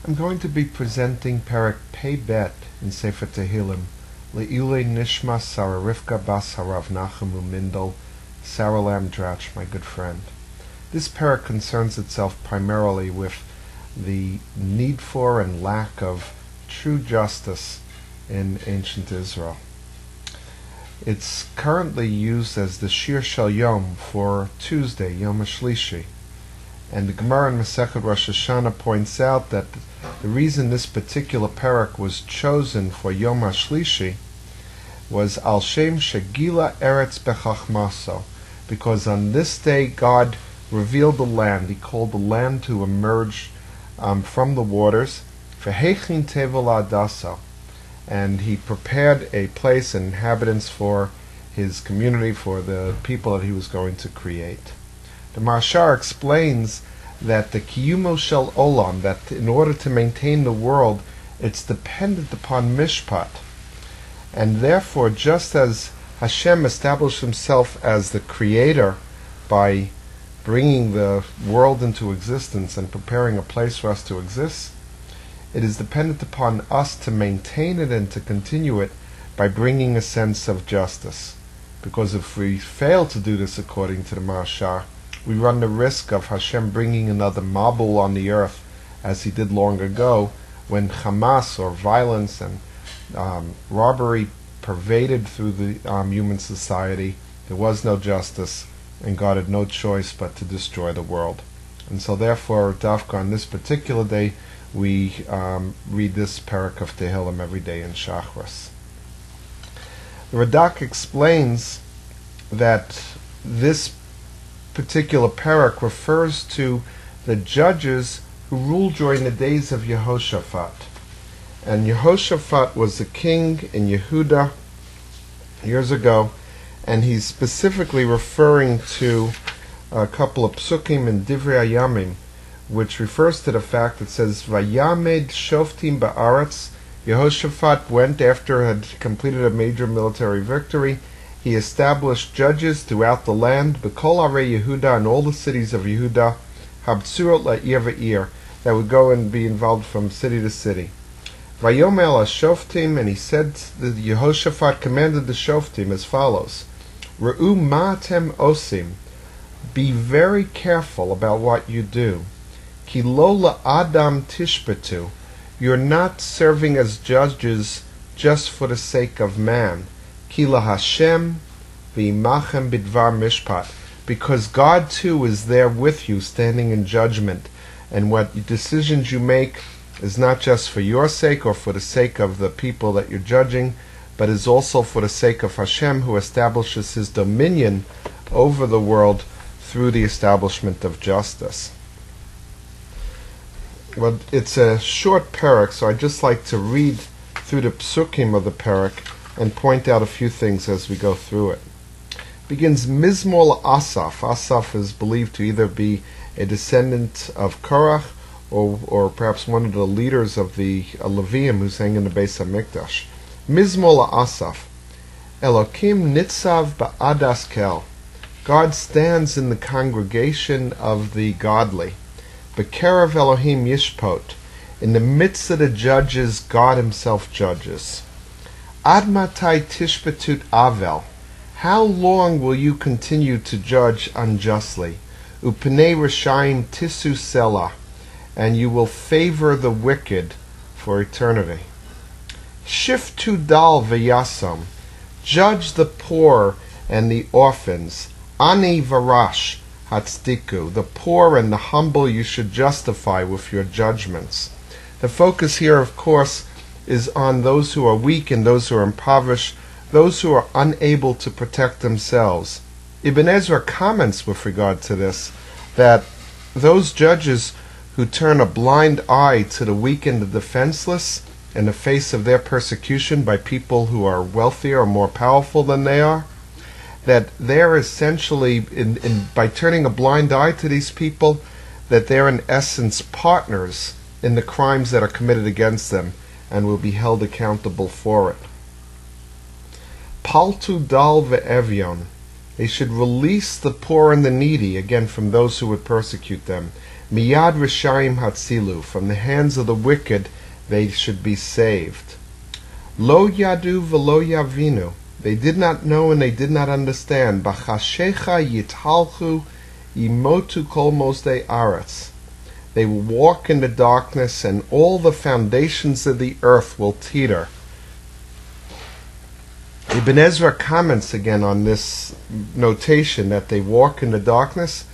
I'm going to be presenting Perek Pei Bet in Sefer Tehillim, Le'ilei Nishma Sarah Rivka Bas Harav Nachum Umindel, Sarah Lamdrach, my good friend. This Perek concerns itself primarily with the need for and lack of true justice in ancient Israel. It's currently used as the Shir Shel Yom for Tuesday, Yom HaShlishi. And the Gemara in Masechet Rosh Hashanah points out that the reason this particular Perek was chosen for Yom HaShlishi was Al Shem Shegila Eretz Bechachmaso, because on this day God revealed the land. He called the land to emerge from the waters, Vehechin Tevel Adaso, and he prepared a place and inhabitants for his community, for the people that he was going to create. The Marshar explains that the Kiyumo Shel Olam, that in order to maintain the world, it's dependent upon Mishpat. And therefore, just as Hashem established himself as the creator by bringing the world into existence and preparing a place for us to exist, it is dependent upon us to maintain it and to continue it by bringing a sense of justice. Because if we fail to do this according to the Marshar, we run the risk of Hashem bringing another Mabul on the earth, as he did long ago, when Hamas, or violence and robbery, pervaded through the human society. There was no justice, and God had no choice but to destroy the world. And so therefore, Dafka, on this particular day, we read this Perek of Tehillim every day in Shachris. The Radak explains that this particular Perek refers to the judges who ruled during the days of Yehoshaphat. And Yehoshaphat was the king in Yehuda years ago, and he's specifically referring to a couple of psukim in Divrei Hayamim, which refers to the fact that says, Vayamed Shoftim Ba'aretz. Yehoshaphat went after had completed a major military victory. He established judges throughout the land, B'kol Arei Yehuda, and all the cities of Yehuda, Habtsurot La'ir V'ir, that would go and be involved from city to city. Vayomel HaShoftim, and he said that Yehoshaphat commanded the Shoftim as follows: Re'u ma'atem osim, be very careful about what you do. Ki lo la'adam tishbetu, you're not serving as judges just for the sake of man. Ki la Hashem v'imachem bidvar mishpat, because God too is there with you, standing in judgment, and what decisions you make is not just for your sake or for the sake of the people that you're judging, but is also for the sake of Hashem, who establishes his dominion over the world through the establishment of justice. Well, it's a short Perek, so I'd just like to read through the psukim of the Perek and point out a few things as we go through it. It begins Mizmor Asaf. Asaf is believed to either be a descendant of Korach or perhaps one of the leaders of the Leviim who sang in the Beis HaMikdash. Mizmor Asaf. Elokim nitzav ba'adas kel. God stands in the congregation of the godly. B'kerev Elohim yishpot. In the midst of the judges, God himself judges. Ad matai tishbetut avel. How long will you continue to judge unjustly? Upnei rishayim tisu selah. And you will favor the wicked for eternity. Shiftu dal v'yasam. Judge the poor and the orphans. Ani varash hatzdiku. The poor and the humble you should justify with your judgments. The focus here, of course, is on those who are weak and those who are impoverished, those who are unable to protect themselves. Ibn Ezra comments with regard to this, that those judges who turn a blind eye to the weak and the defenseless in the face of their persecution by people who are wealthier or more powerful than they are, that they're essentially, by turning a blind eye to these people, that they're in essence partners in the crimes that are committed against them and will be held accountable for it. Paltu dal ve'evyon. They should release the poor and the needy, again from those who would persecute them. Miyad Rishayim Hatzilu, from the hands of the wicked they should be saved. Lo Yadu v'lo Yavinu, they did not know and they did not understand. B'chashecha yithalchu yimotu kol mosdei aretz. They will walk in the darkness and all the foundations of the earth will teeter. Ibn Ezra comments again on this notation that they walk in the darkness,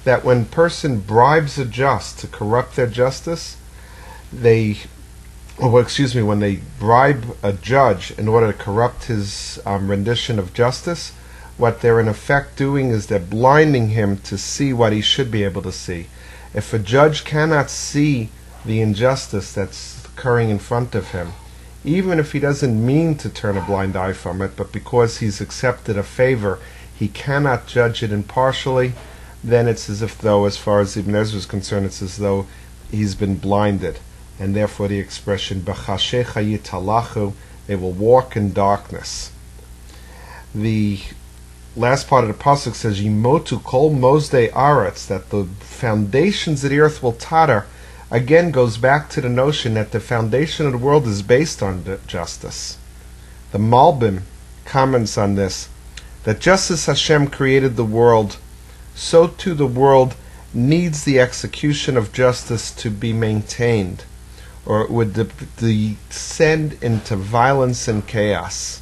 that when a person bribes a just to corrupt their justice, when they bribe a judge in order to corrupt his rendition of justice, what they're in effect doing is they're blinding him to see what he should be able to see. If a judge cannot see the injustice that's occurring in front of him, even if he doesn't mean to turn a blind eye from it, but because he's accepted a favor, he cannot judge it impartially, then it's as if though, as far as Ibn Ezra is concerned, it's as though he's been blinded. And therefore the expression, B'chashecha yitalachu, they will walk in darkness. The last part of the pasuk says, Yimotu kol mosdei aretz, that the foundations of the earth will totter, again goes back to the notion that the foundation of the world is based on justice. The Malbim comments on this, that just as Hashem created the world, so too the world needs the execution of justice to be maintained, or it would descend into violence and chaos.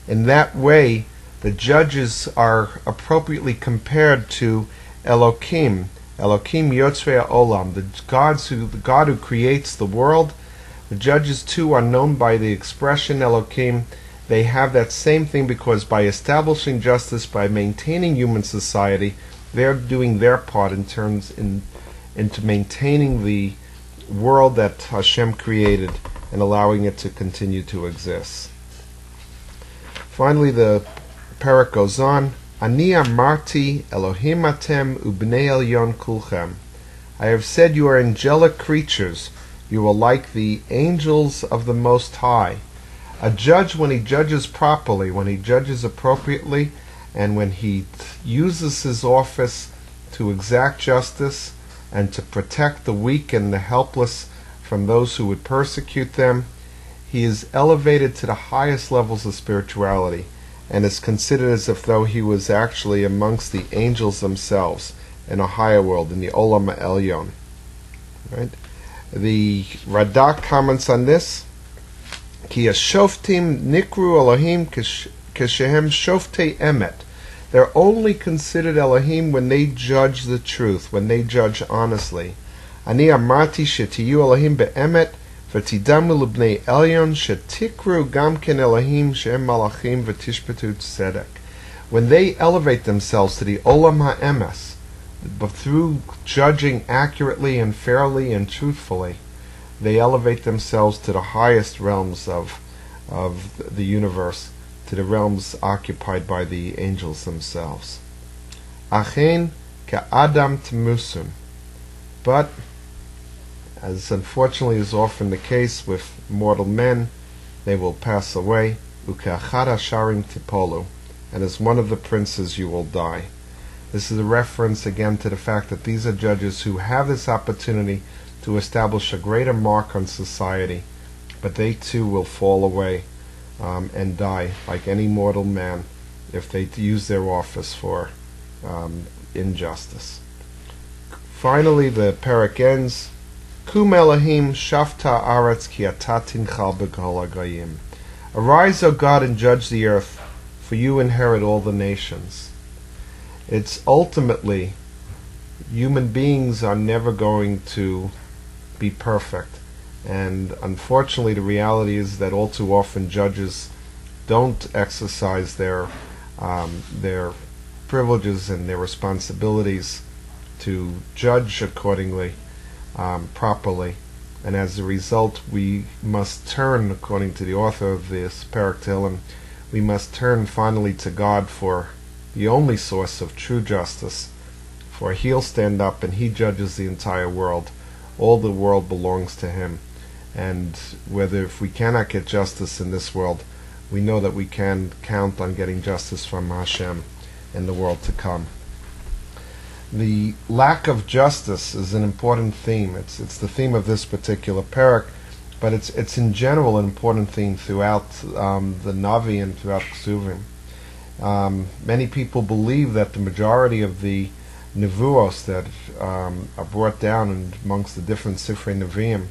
In that way, the judges are appropriately compared to Elokim Yotzrei Olam, the God who creates the world. The judges too are known by the expression Elokim. They have that same thing because by establishing justice, by maintaining human society, they're doing their part into maintaining the world that Hashem created and allowing it to continue to exist. Finally, the Perek goes on, Ani amarti Elohim atem ubnei elyon kulchem. I have said you are angelic creatures. You are like the angels of the Most High. A judge, when he judges properly, when he judges appropriately, and when he uses his office to exact justice and to protect the weak and the helpless from those who would persecute them, he is elevated to the highest levels of spirituality, and is considered as if though he was actually amongst the angels themselves in a higher world, in the Olam Elyon. Right? The Radak comments on this, Ki Shoftim Nikru Elohim Keshehem Shoftei Emet. They're only considered Elohim when they judge the truth, when they judge honestly. Ani Amarti Shetiyu Elohim Be'emet, V'tidamu l'bnei Elyon shetikru gam ken Elohim she'em malachim v'tishpetu tzedek. When they elevate themselves to the Olam HaEmes, but through judging accurately and fairly and truthfully, they elevate themselves to the highest realms of the universe, to the realms occupied by the angels themselves. Achen ka'adam temusun. But as unfortunately is often the case with mortal men, they will pass away. Ukeachad hasharim tipolu, and as one of the princes you will die. This is a reference again to the fact that these are judges who have this opportunity to establish a greater mark on society, but they too will fall away and die like any mortal man if they use their office for injustice. Finally, the Perek ends, Kum Elohim shafta aretz ki ata tinchal b'kol hagayim. Arise, O God, and judge the earth, for you inherit all the nations. It's ultimately, human beings are never going to be perfect, and unfortunately the reality is that all too often judges don't exercise their privileges and their responsibilities to judge accordingly, properly, and as a result we must turn, according to the author of this Perek Tehillim, we must turn finally to God for the only source of true justice, for He'll stand up and He judges the entire world. All the world belongs to Him, and whether if we cannot get justice in this world, we know that we can count on getting justice from Hashem in the world to come. The lack of justice is an important theme. It's the theme of this particular Perek, but it's in general an important theme throughout the Navi and throughout Ksuvim. Many people believe that the majority of the Nevuos that are brought down amongst the different Sifrei Nevi'im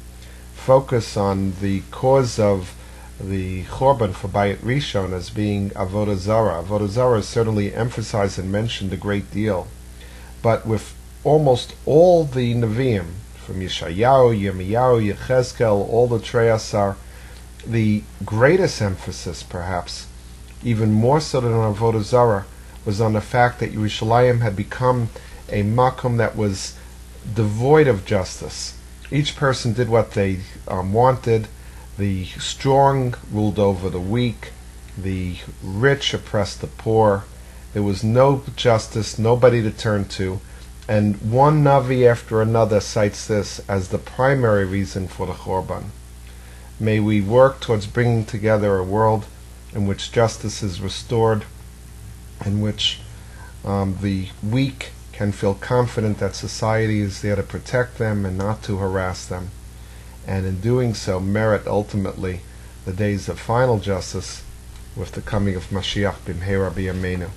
focus on the cause of the Chorban for Bayit Rishon as being Avodah Zarah. Avodah Zarah is certainly emphasized and mentioned a great deal, but with almost all the Nevi'im, from Yeshayahu, Yirmiyahu, Yechezkel, all the Treyasar, the greatest emphasis, perhaps, even more so than on Avodah Zarah, was on the fact that Yerushalayim had become a makom that was devoid of justice. Each person did what they wanted. The strong ruled over the weak. The rich oppressed the poor. There was no justice, nobody to turn to. And one Navi after another cites this as the primary reason for the Chorban. May we work towards bringing together a world in which justice is restored, in which the weak can feel confident that society is there to protect them and not to harass them, and in doing so merit ultimately the days of final justice with the coming of Mashiach b'mheira b'yameinu.